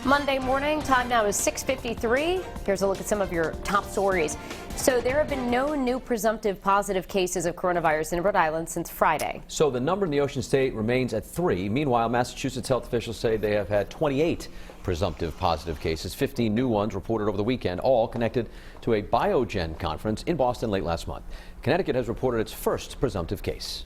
Monday morning, time now is 6:53. Here's a look at some of your top stories. So there have been no new presumptive positive cases of coronavirus in Rhode Island since Friday. So the number in the Ocean State remains at 3. Meanwhile, Massachusetts health officials say they have had 28 presumptive positive cases, 15 new ones reported over the weekend, all connected to a Biogen conference in Boston late last month. Connecticut has reported its first presumptive case.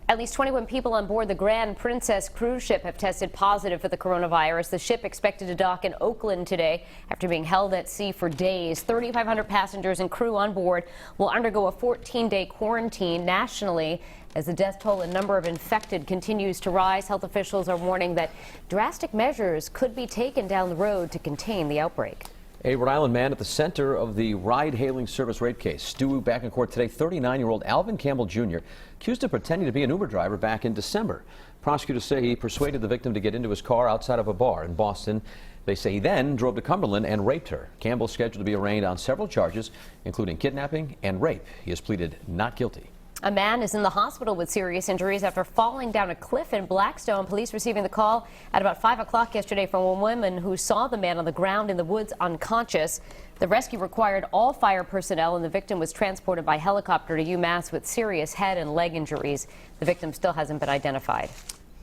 At least 21 people on board the Grand Princess cruise ship have tested positive for the coronavirus. The ship expected to dock in Oakland today after being held at sea for days. 3,500 passengers and crew on board will undergo a 14-day quarantine nationally. As the death toll and number of infected continues to rise, health officials are warning that drastic measures could be taken down the road to contain the outbreak. A Rhode Island man at the center of the ride-hailing service rape case. Due back in court today, 39-year-old Alvin Campbell Jr. accused of pretending to be an Uber driver back in December. Prosecutors say he persuaded the victim to get into his car outside of a bar in Boston. They say he then drove to Cumberland and raped her. Campbell's scheduled to be arraigned on several charges, including kidnapping and rape. He has pleaded not guilty. A man is in the hospital with serious injuries after falling down a cliff in Blackstone. Police receiving the call at about 5 o'clock yesterday from a woman who saw the man on the ground in the woods unconscious. The rescue required all fire personnel, and the victim was transported by helicopter to UMass with serious head and leg injuries. The victim still hasn't been identified.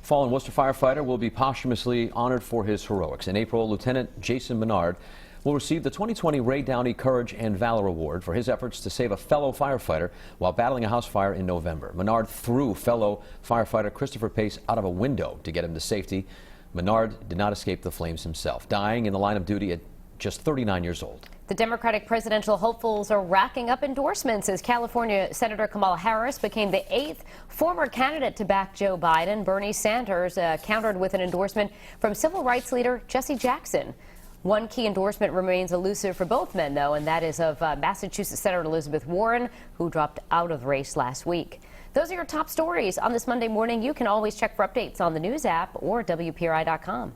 Fallen Worcester firefighter will be posthumously honored for his heroics. In April, Lieutenant Jason Menard will receive the 2020 Ray Downey Courage and Valor Award for his efforts to save a fellow firefighter while battling a house fire in November. Menard threw fellow firefighter Christopher Pace out of a window to get him to safety. Menard did not escape the flames himself, dying in the line of duty at just 39 years old. The Democratic presidential hopefuls are racking up endorsements as California Senator Kamala Harris became the 8th former candidate to back Joe Biden. Bernie Sanders countered with an endorsement from civil rights leader Jesse Jackson. One key endorsement remains elusive for both men, though, and that is of Massachusetts Senator Elizabeth Warren, who dropped out of the race last week. Those are your top stories on this Monday morning. You can always check for updates on the news app or WPRI.com.